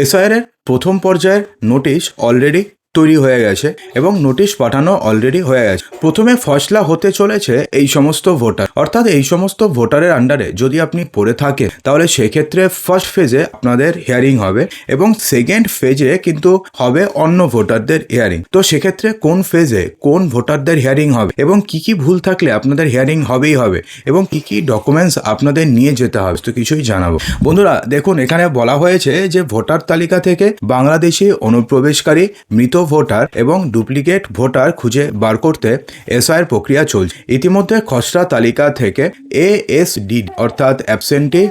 SIR এর প্রথম পর্যায়ের নোটিশ অলরেডি তৈরি হয়ে গেছে এবং নোটিশ পাঠানো অলরেডি হয়ে গেছে। প্রথমে ফয়সলা হতে চলেছে এই সমস্ত ভোটার, অর্থাৎ এই সমস্ত ভোটারের আন্ডারে যদি আপনি পড়ে থাকেন তাহলে সেক্ষেত্রে ফার্স্ট ফেজে আপনাদের হিয়ারিং হবে এবং সেকেন্ড ফেজে কিন্তু হবে অন্য ভোটারদের হিয়ারিং। তো সেক্ষেত্রে কোন ফেজে কোন ভোটারদের হিয়ারিং হবে এবং কি ভুল থাকলে আপনাদের হিয়ারিং হবেই হবে এবং কি ডকুমেন্টস আপনাদের নিয়ে যেতে হবে তো কিছুই জানাবো। বন্ধুরা দেখুন, এখানে বলা হয়েছে যে ভোটার তালিকা থেকে বাংলাদেশি অনুপ্রবেশকারী, মৃত ভোটার এবং ডুপ্লিকেট ভোটার খুঁজে বার করতে এসআইআর প্রক্রিয়া চলছে। ইতিমধ্যে খসড়া তালিকা থেকে ASD অর্থাৎ অ্যাবসেন্টি,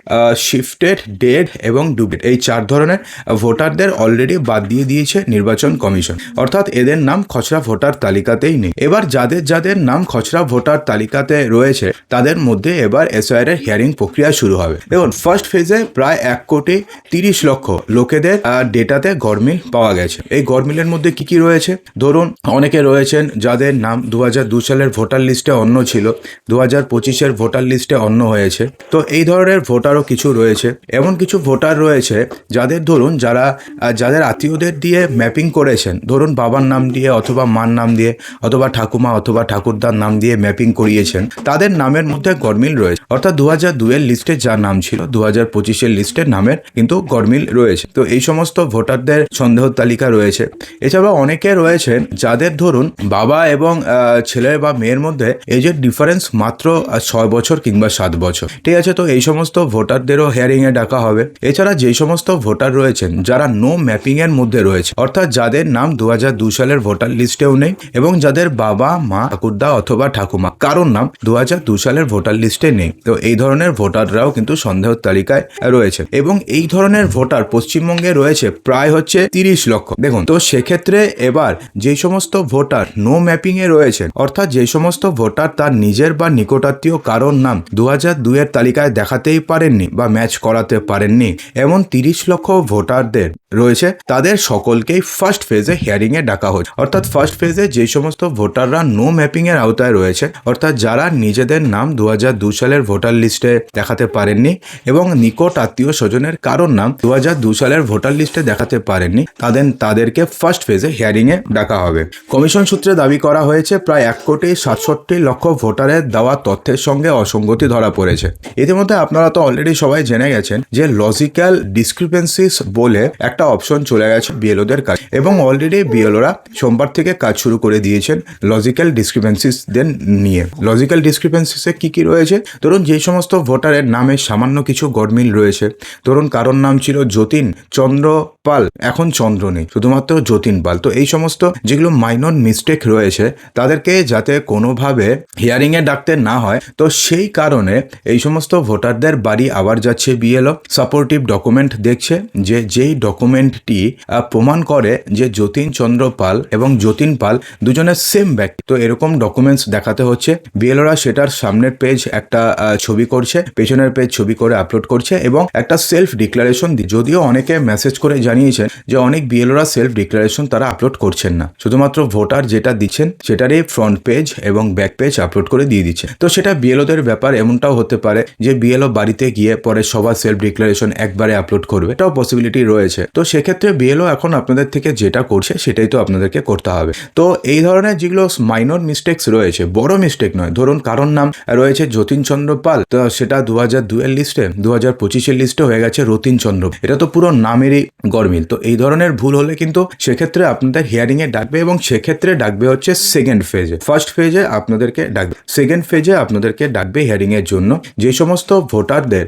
শিফটেড, ডেড এবং ডুপ্লিকেট এই 4 ধরনের ভোটারদের অলরেডি বাদ দিয়ে দিয়েছে নির্বাচন কমিশন, অর্থাৎ এদের নাম খসড়া ভোটার তালিকাতেই নেই। এবার যাদের নাম খসড়া ভোটার তালিকাতে রয়েছে তাদের মধ্যে এবার এসআইআর এর হিয়ারিং প্রক্রিয়া শুরু হবে। দেখুন, ফার্স্ট ফেজে প্রায় 1,30,00,000 লোকেদের ডেটাতে গরমিল পাওয়া গেছে। এই গরমিলের মধ্যে কি রয়েছে, ধরুন অনেকে রয়েছেন যাদের নাম 2002 সালের ভোটার লিস্টে অন্য ছিল, 2025-এর ভোটার লিস্টে অন্য হয়েছে। তো এই ধরনের ভোটারও কিছু রয়েছে। এমন কিছু ভোটার রয়েছে যাদের ধরুন যাদের আত্মীয়দের দিয়ে ম্যাপিং করেছেন, ধরুন বাবার নাম দিয়ে অথবা মার নাম দিয়ে অথবা ঠাকুমা অথবা ঠাকুরদার নাম দিয়ে ম্যাপিং করিয়েছেন, তাদের নামের মধ্যে গরমিল রয়েছে। অর্থাৎ 2002-এর লিস্টে যার নাম ছিল 2025-এর লিস্টের নামের কিন্তু গরমিল রয়েছে। তো এই সমস্ত ভোটারদের সন্দেহ তালিকা রয়েছে। এছাড়াও অনেকে রয়েছেন যাদের ধরুন বাবা এবং ছেলে বা মেয়ের মধ্যে এজের ডিফারেন্স মাত্র 6 বছর কিংবা 7 বছর, ঠিক আছে। তো এই সমস্ত ভোটারদেরও হিয়ারিং এ ডাকা হবে। এছাড়া যে সমস্ত ভোটার রয়েছেন যারা নো ম্যাপিং এর মধ্যে রয়েছে, অর্থাৎ যাদের নাম 2002 সালের ভোটার লিস্টেও নেই এবং যাদের বাবা মা ঠাকুরদা অথবা ঠাকুমা কারোর নাম 2002 সালের ভোটার লিস্টে নেই, তো এই ধরনের ভোটাররাও কিন্তু সন্দেহ তালিকায় রয়েছে এবং এই ধরনের ভোটার পশ্চিমবঙ্গে রয়েছে প্রায় 30 লক্ষ। দেখুন, তো সেক্ষেত্রে এবার যে সমস্ত ভোটার নো ম্যাপিং এ রয়েছেন, অর্থাৎ যে সমস্ত ভোটার তার নিজের বা নিকটাত্মীয় কারোর নাম 2002 এর তালিকায় দেখাতেই পারেননি বা ম্যাচ করাতে পারেননি, এমন 30 লক্ষ ভোটারদের রয়েছে, তাদের সকলকেই ফার্স্ট ফেজে হিয়ারিং এ ডাকা হচ্ছে। অর্থাৎ ফার্স্ট ফেজে যে সমস্ত ভোটাররা নো ম্যাপিং এর আওতায় রয়েছে, অর্থাৎ যারা নিজেদের নাম 2002 সালের ভোটার লিস্টে দেখাতে পারেননি এবং নিকট আত্মীয় স্বজনের কারোর নাম 2002 সালের ভোটার লিস্টে দেখাতে পারেননি, তাদেরকে ফার্স্ট ফেজে হিয়ারিং এ ডাকা হবে। কমিশন সূত্রে দাবি করা হয়েছে প্রায় 1,67,00,000 ভোটারের দেওয়া তথ্যের সঙ্গে অসঙ্গতি ধরা পড়েছে। ইতিমধ্যে আপনারা তো অলরেডি সবাই জেনে গেছেন যে লজিক্যাল ডিসক্রিপেন্সিস বলে একটা অপশন চলে গেছে বিএলওদের কাছে এবং অলরেডি বিএলওরা সোমবার থেকে কাজ শুরু করে দিয়েছেন লজিক্যাল ডিসক্রিপেন্সিসদের নিয়ে। লজিক্যাল ডিসক্রিপেন্সিসে কি রয়েছে, ধরুন যে সমস্ত ভোটারের নামে সামান্য কিছু গরমিল রয়েছে, ধরুন কারোর নাম ছিল যতীন চন্দ্র পাল, এখন চন্দ্র নেই, শুধুমাত্র যতীন পাল। তো এই সমস্ত যেগুলো মাইনর মিস্টেক রয়েছে তাদেরকে যাতে কোনোভাবে হিয়ারিং এ ডাকতে না হয়, তো সেই কারণে এই সমস্ত ভোটারদের বাড়ি আবার যাচ্ছে বিএলও, সাপোর্টিভ ডকুমেন্ট দেখছে যেই ডকুমেন্টটি প্রমাণ করে যে যতীন চন্দ্র পাল এবং যতীন পাল দুজনের সেম ব্যক্তি। তো এরকম ডকুমেন্টস দেখাতে হচ্ছে। বিএলওরা সেটার সামনের পেজ একটা ছবি করছে, পেছনের পেজ ছবি করে আপলোড করছে এবং একটা সেলফ ডিক্লারেশন। যদিও অনেকে মেসেজ করে জানিয়েছেন যে অনেক বিএলওরা সেলফ ডিক্লারেশন তারা আপলোড করছেন না, শুধুমাত্র ভোটার যেটা দিচ্ছেন সেটারই ফ্রন্ট পেজ এবং ব্যাক পেজ আপলোড করে দিয়ে দিচ্ছে। তো সেটা বিএলওদের ব্যাপার, এমনটাও হতে পারে যে বিএলও বাড়িতে গিয়ে পরে সবার সেলফ ডিক্লারেশন একবারে আপলোড করবে, এটাও পসিবিলিটি রয়েছে। তো সেক্ষেত্রে বিএলও এখন আপনাদের থেকে যেটা করছে সেটাই তো আপনাদেরকে করতে হবে। তো এই ধরনের যেগুলো মাইনর মিস্টেক্স রয়েছে, বড় মিস্টেক নয়, ধরুন কারোর নাম রয়েছে যতীন চন্দ্র পাল, তো সেটা 2002 এর লিস্টে 2025-এর লিস্টে হয়ে গেছে রতীন চন্দ্র, এটা তো পুরো নামেরই গরমিল। তো এই ধরনের ভুল হলে কিন্তু সেক্ষেত্রে আপনাদের হিয়ারিং এ ডাকবে এবং সেক্ষেত্রে ডাকবে হচ্ছে সেকেন্ড ফেজে। ফার্স্ট ফেজে আপনাদেরকে ডাকবে, সেকেন্ড ফেজে আপনাদেরকে ডাকবে হিয়ারিং এর জন্য। যে সমস্ত ভোটারদের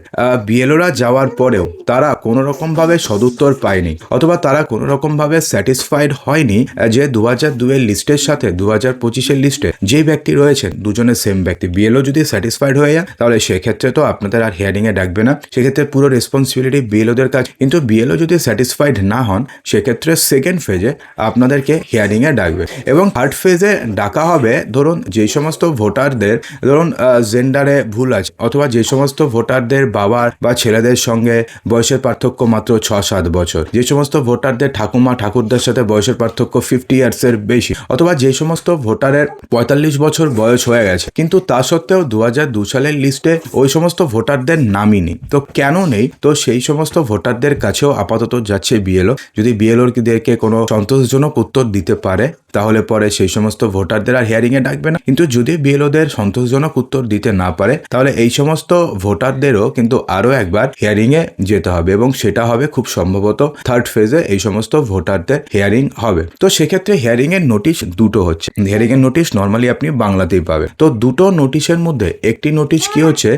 বিএলওরা যাওয়ার পরেও তারা কোনো রকম ভাবে সদুত্তর পায়নি অথবা তারা কোনো রকম ভাবে স্যাটিসফাইড হয়নি যে 2002 এর লিস্টের সাথে 2025-এর লিস্টে যে ব্যক্তি রয়েছেন দুজনের সেম ব্যক্তি, বিএলও যদি স্যাটিসফাইড হয়ে যায় তাহলে সেক্ষেত্রে তো আপনাদের আর হিয়ারিং এ ডাকবে না, সেক্ষেত্রে পুরো রেসপন্সিবিলিটি বিএলওদের কাছে। কিন্তু বিএলও যদি স্যাটিসফাইড না হন সেক্ষেত্রে সেকেন্ড ফেজে আপনাদেরকে হিয়ারিং এ ডাকবে এবং থার্ড ফেজে ডাকা হবে ধরুন যে সমস্ত ভোটারদের ধরুন জেন্ডারে ভুল আছে অথবা যে সমস্ত ভোটারদের বাবার বা ছেলেদের সঙ্গে বয়সের পার্থক্য মাত্র 6-7 বছর, যে সমস্ত ভোটারদের ঠাকুমা ঠাকুরদার সাথে বয়সের পার্থক্য 50 ইয়ার্সের বেশি, অথবা যে সমস্ত ভোটারের 45 বছর বয়স হয়ে গেছে কিন্তু তা সত্ত্বেও 2002 সালের লিস্টে ওই সমস্ত ভোটারদের নামই নেই। তো কেন নেই, তো সেই সমস্ত ভোটারদের কাছেও আপাতত যাচ্ছে পাচ্ছে বিএলও, যদি বিএলওদেরকে কোনো সন্তোষজনক উত্তর দিতে পারে তাহলে পরে সেই সমস্ত ভোটারদের আর হিয়ারিংয়ে ডাকবে না। কিন্তু যদি বিএলওদের সন্তোষজনক উত্তর দিতে না পারে তাহলে এই সমস্ত ভোটারদেরও কিন্তু আরও একবার হিয়ারিংয়ে যেতে হবে, এবং সেটা হবে খুব সম্ভবত থার্ড ফেজে এই সমস্ত ভোটারদের হিয়ারিং হবে। তো সেক্ষেত্রে হিয়ারিংয়ের নোটিশ দুটো হচ্ছে। হিয়ারিংয়ের নোটিশ নর্মালি আপনি বাংলাতেই পাবেন। তো দুটো নোটিশের মধ্যে একটি নোটিশ কি হচ্ছে,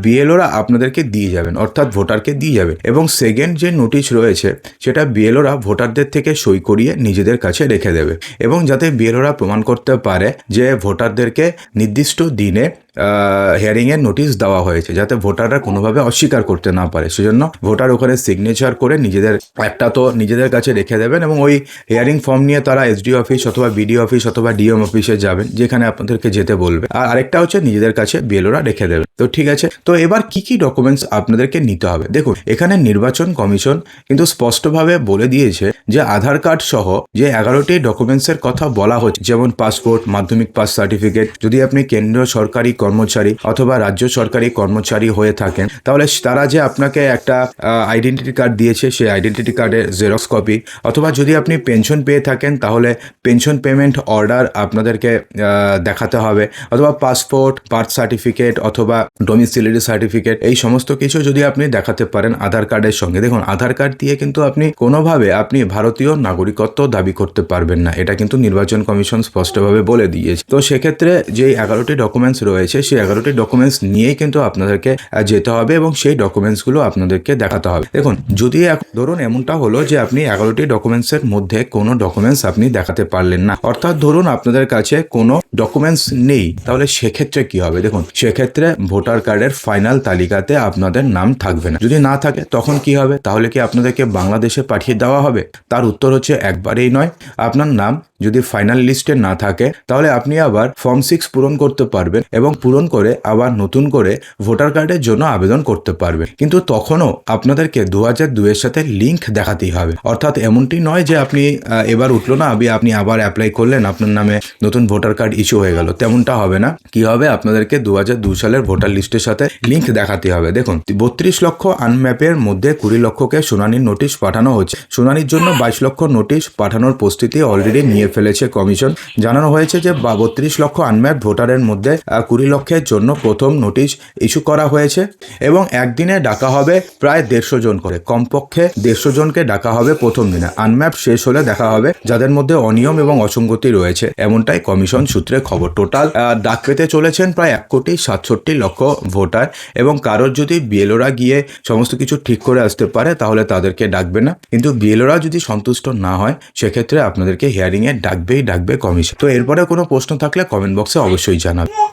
বিএলওরা আপনাদেরকে দিয়ে যাবেন, অর্থাৎ ভোটারকে দিয়ে যাবেন, এবং সেকেন্ড যে নোটিশ রয়েছে সেটা বিএলওরা ভোটারদের থেকে সই করিয়ে নিজেদের কাছে রেখে দেবে, এবং যাতে বিএলওরা প্রমাণ করতে পারে যে ভোটারদেরকে নির্দিষ্ট দিনে হিয়ারিংয়ের নোটিশ দেওয়া হয়েছে, যাতে ভোটাররা কোনোভাবে অস্বীকার করতে না পারে। সেজন্য ভোটার ওখানে সিগনেচার করে নিজেদের কাছে রেখে দেবেন, এবং ওই হিয়ারিং ফর্ম নিয়ে তারা এসডিও অফিস অথবা বিডিও অফিস অথবা ডিএম অফিসে যাবেন, যেখানে আপনাদেরকে যেতে বলবে। আর আরেকটা হচ্ছে নিজেদের কাছে বিএলওরা রেখে দেবেন। তো ঠিক আছে, তো এবার কি ডকুমেন্টস আপনাদেরকে নিতে হবে? দেখুন, এখানে নির্বাচন কমিশন কিন্তু স্পষ্টভাবে বলে দিয়েছে যে আধার কার্ড সহ যে 11টি ডকুমেন্টসের কথা বলা হচ্ছে, যেমন পাসপোর্ট, মাধ্যমিক পাস সার্টিফিকেট, যদি আপনি কেন্দ্রীয় সরকারি কর্মচারী অথবা রাজ্য সরকারি কর্মচারী হয়ে থাকেন তাহলে তারা যে আপনাকে একটা আইডেন্টিটি কার্ড দিয়েছে সেই আইডেন্টিটি কার্ডের জেরক্স কপি, অথবা যদি আপনি পেনশন পেয়ে থাকেন তাহলে পেনশন পেমেন্ট অর্ডার আপনাদেরকে দেখাতে হবে, অথবা পাসপোর্ট, বার্থ সার্টিফিকেট অথবা ডোমিসিলারি সার্টিফিকেট, এই সমস্ত কিছু যদি আপনি দেখাতে পারেন আধার কার্ডের সঙ্গে। দেখুন, আধার কার্ড দিয়ে কিন্তু আপনি কোনোভাবে আপনি ভারতীয় নাগরিকত্ব দাবি করতে পারবেন না, এটা কিন্তু নির্বাচন কমিশন স্পষ্টভাবে বলে দিয়েছে। তো সেক্ষেত্রে যে 11টি ডকুমেন্টস রয়েছে সেই 11টি ডকুমেন্টস নিয়েই কিন্তু আপনাদেরকে যেতে হবে, এবং সেই ডকুমেন্টসগুলো আপনাদেরকে দেখাতে হবে। দেখুন, যদি ধরুন এমনটা হলো যে আপনি 11টি ডকুমেন্টসের মধ্যে কোনো ডকুমেন্টস আপনি দেখাতে পারলেন না, অর্থাৎ ধরুন আপনাদের কাছে কোনো ডকুমেন্টস নেই, তাহলে সেক্ষেত্রে কি হবে? দেখুন, সেক্ষেত্রে ভোটার কার্ডের ফাইনাল তালিকাতে আপনাদের নাম থাকবে না। যদি না থাকে তখন কি হবে? তাহলে কি আপনাদেরকে বাংলাদেশে পাঠিয়ে দেওয়া হবে? তার উত্তর হচ্ছে একবারেই নয়। আপনার নাম যদি ফাইনাল লিস্টে না থাকে তাহলে আপনি আবার ফর্ম 6 পূরণ করতে পারবেন, এবং পূরণ করে আবার নতুন করে ভোটার কার্ডের জন্য আবেদন করতে পারবেন। কিন্তু তখনও আপনাদেরকে 2002 এর সাথে লিঙ্ক দেখাতেই হবে। অর্থাৎ এমনটি নয় যে আপনি এবার উঠলো না, আপনি আবার অ্যাপ্লাই করলেন, আপনার নামে নতুন ভোটার কার্ড ইস্যু হয়ে গেল, তেমনটা হবে না। কি হবে? আপনাদেরকে 2002 সালের ভোটার লিস্টের সাথে লিঙ্ক দেখাতে হবে। দেখুন, 32 লক্ষ আনম্যাপের মধ্যে 20 লক্ষকে শুনানির নোটিশ পাঠানো হচ্ছে। শুনানির জন্য 22 লক্ষ নোটিশ পাঠানোর প্রস্তুতি অলরেডি নিয়ে ফেলেছে কমিশন। জানানো হয়েছে যে 32 লক্ষ আনম্যাপ ভোটারের মধ্যে 20 লক্ষের জন্য প্রথম নোটিশ ইস্যু করা হয়েছে, এবং একদিনে ডাকা হবে প্রায় 150 জন করে, কমপক্ষে 150 জনকে ডাকা হবে প্রথম দিনে। আনম্যাপ শেষ হলে দেখা হবে যাদের মধ্যে অনিয়ম এবং অসঙ্গতি রয়েছে, এমনটাই কমিশন সূত্রে খবর। টোটাল ডাক পেতে চলেছেন প্রায় 1,67,00,000 ভোটার, এবং কারোর যদি বিএলওরা গিয়ে সমস্ত কিছু ঠিক করে আসতে পারে তাহলে তাদেরকে ডাকবে না, কিন্তু বিএলওরা যদি সন্তুষ্ট না হয় সেক্ষেত্রে আপনাদেরকে হিয়ারিংয়ে ডাকবে কমিশন। তো এরপরে কোনো প্রশ্ন থাকলে কমেন্ট বক্সে অবশ্যই জানাবে।